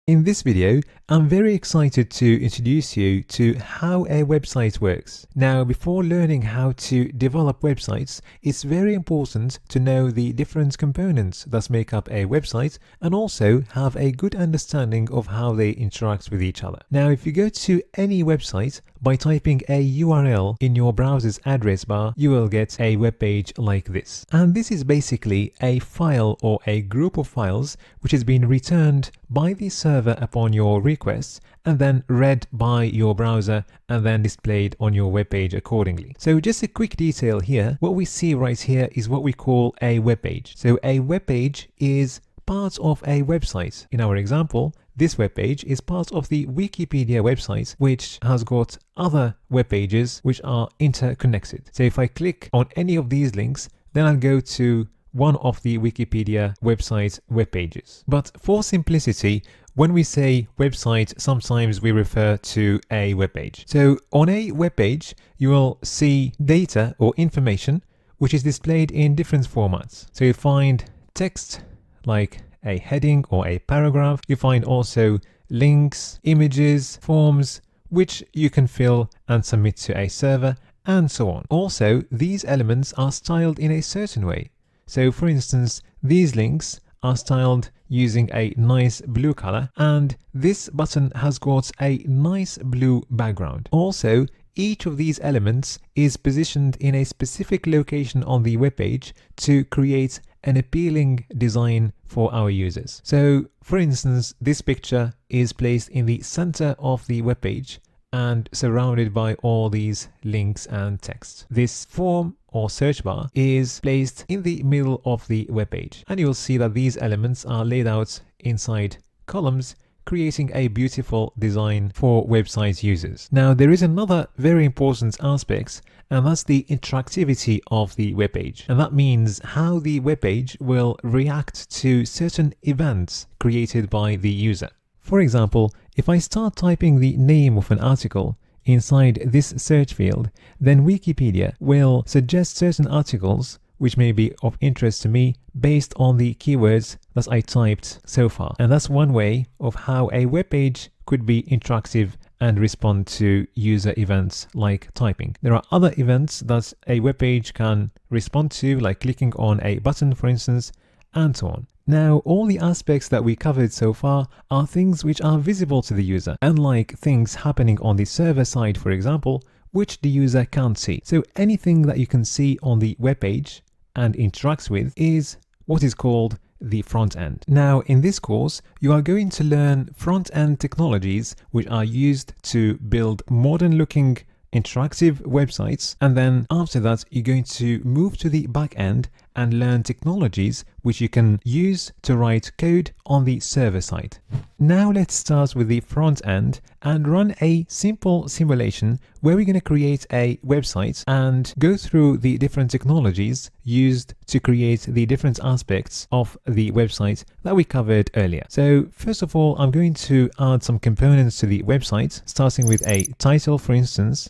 In this video, I'm very excited to introduce you to how a website works. Now, before learning how to develop websites, it's very important to know the different components that make up a website and also have a good understanding of how they interact with each other. Now, if you go to any website by typing a URL in your browser's address bar, you will get a web page like this. And this is basically a file or a group of files which has been returned by the server upon your request and then read by your browser and then displayed on your web page accordingly. So just a quick detail here, what we see right here is what we call a web page. So a web page is part of a website. In our example, this web page is part of the Wikipedia website, which has got other web pages which are interconnected. So if I click on any of these links, then I'll go to one of the Wikipedia website web pages. But for simplicity, when we say website, sometimes we refer to a web page. So on a web page, you will see data or information which is displayed in different formats. So you find text like a heading or a paragraph. You find also links, images, forms, which you can fill and submit to a server, and so on. Also, these elements are styled in a certain way. So for instance, these links are styled using a nice blue color, and this button has got a nice blue background. Also, each of these elements is positioned in a specific location on the web page to create an appealing design for our users. So for instance, this picture is placed in the center of the web page and surrounded by all these links and text. This form or search bar is placed in the middle of the web page, and you'll see that these elements are laid out inside columns, creating a beautiful design for website users. Now, there is another very important aspect, and that's the interactivity of the web page. And that means how the web page will react to certain events created by the user. For example, if I start typing the name of an article inside this search field, then Wikipedia will suggest certain articles which may be of interest to me based on the keywords that I typed so far. And that's one way of how a web page could be interactive and respond to user events like typing. There are other events that a web page can respond to, like clicking on a button, for instance, and so on. Now, all the aspects that we covered so far are things which are visible to the user, unlike things happening on the server side, for example, which the user can't see. So anything that you can see on the web page and interacts with is what is called the front end. Now, in this course, you are going to learn front-end technologies which are used to build modern-looking interactive websites, and then after that you're going to move to the back end and learn technologies which you can use to write code on the server side. Now let's start with the front end and run a simple simulation where we're going to create a website and go through the different technologies used to create the different aspects of the website that we covered earlier. So first of all, I'm going to add some components to the website, starting with a title, for instance,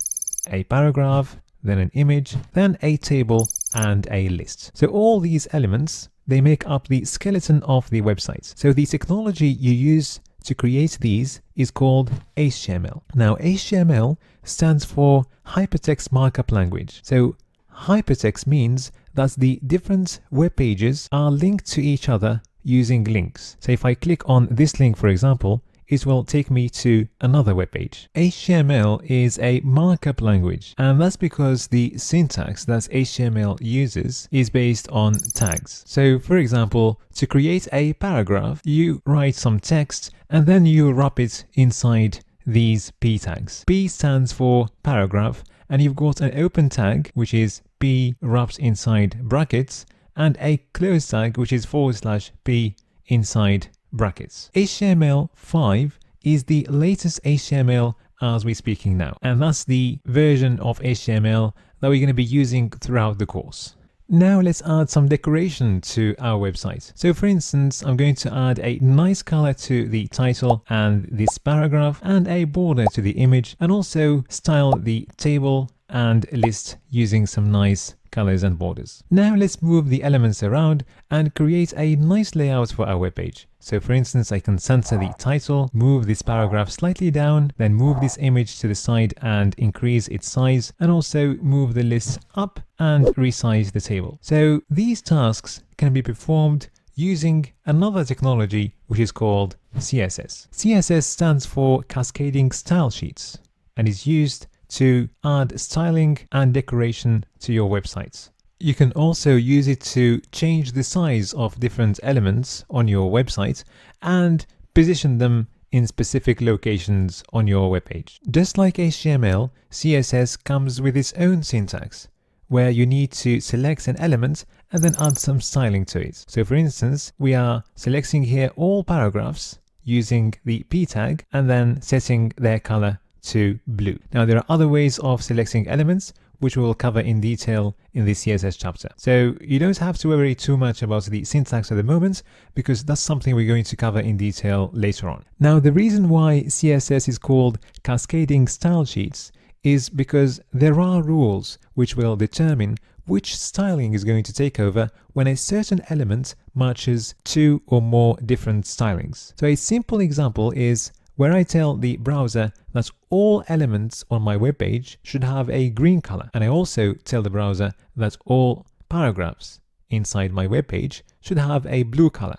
a paragraph, then an image, then a table and a list. So all these elements, they make up the skeleton of the website. So the technology you use to create these is called HTML. Now, HTML stands for Hypertext Markup Language. So hypertext means that the different web pages are linked to each other using links. So if I click on this link, for example, it will take me to another web page. HTML is a markup language, and that's because the syntax that HTML uses is based on tags. So for example, to create a paragraph, you write some text and then you wrap it inside these p tags. P stands for paragraph, and you've got an open tag, which is p wrapped inside brackets, and a close tag, which is /p inside brackets. HTML5 is the latest HTML as we're speaking now, and that's the version of HTML that we're going to be using throughout the course. Now let's add some decoration to our website. So for instance, I'm going to add a nice color to the title and this paragraph, and a border to the image, and also style the table and list using some nice colors and borders. Now let's move the elements around and create a nice layout for our web page. So for instance, I can center the title, move this paragraph slightly down, then move this image to the side and increase its size, and also move the list up and resize the table. So these tasks can be performed using another technology which is called CSS. CSS stands for Cascading Style Sheets and is used to add styling and decoration to your websites. You can also use it to change the size of different elements on your website and position them in specific locations on your web page. Just like HTML, CSS comes with its own syntax, where you need to select an element and then add some styling to it. So for instance, we are selecting here all paragraphs using the p tag and then setting their color to blue. Now there are other ways of selecting elements which we will cover in detail in the CSS chapter. So you don't have to worry too much about the syntax at the moment, because that's something we're going to cover in detail later on. Now the reason why CSS is called Cascading Style Sheets is because there are rules which will determine which styling is going to take over when a certain element matches two or more different stylings. So a simple example is where I tell the browser that all elements on my web page should have a green color, and I also tell the browser that all paragraphs inside my web page should have a blue color.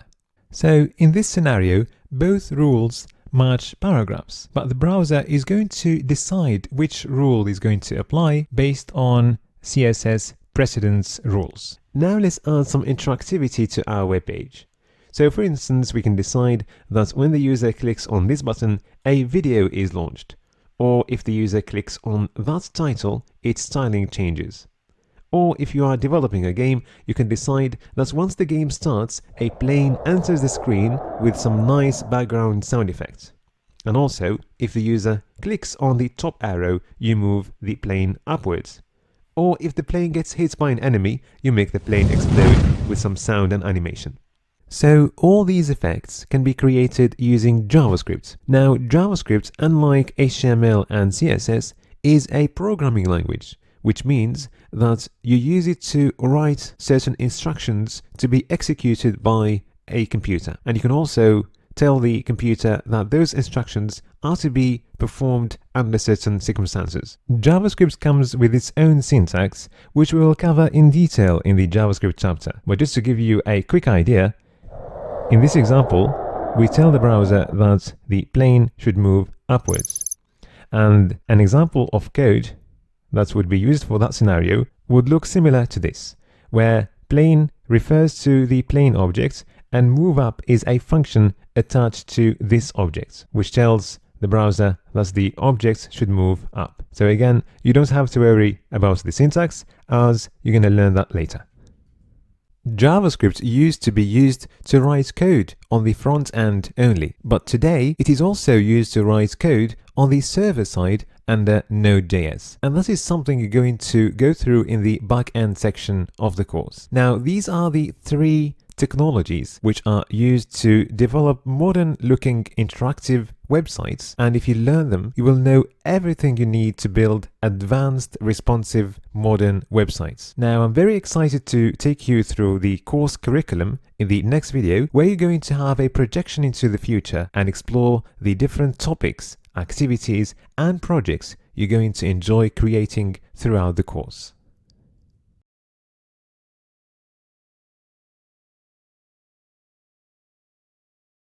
So in this scenario, both rules match paragraphs, but the browser is going to decide which rule is going to apply based on CSS precedence rules. Now let's add some interactivity to our web page. So for instance, we can decide that when the user clicks on this button, a video is launched, or if the user clicks on that title, its styling changes. Or if you are developing a game, you can decide that once the game starts, a plane enters the screen with some nice background sound effects. And also, if the user clicks on the top arrow, you move the plane upwards. Or if the plane gets hit by an enemy, you make the plane explode with some sound and animation. So all these effects can be created using JavaScript. Now JavaScript, unlike HTML and CSS, is a programming language, which means that you use it to write certain instructions to be executed by a computer. And you can also tell the computer that those instructions are to be performed under certain circumstances. JavaScript comes with its own syntax, which we will cover in detail in the JavaScript chapter. But just to give you a quick idea, in this example, we tell the browser that the plane should move upwards. And an example of code that would be used for that scenario would look similar to this, where plane refers to the plane object and move up is a function attached to this object, which tells the browser that the object should move up. So again, you don't have to worry about the syntax, as you're going to learn that later. JavaScript used to be used to write code on the front end only, but today it is also used to write code on the server side under Node.js. And that is something you're going to go through in the back-end section of the course. Now, these are the three technologies which are used to develop modern-looking interactive websites, and if you learn them, you will know everything you need to build advanced, responsive, modern websites. Now, I'm very excited to take you through the course curriculum in the next video, where you're going to have a projection into the future and explore the different topics, activities, and projects you're going to enjoy creating throughout the course.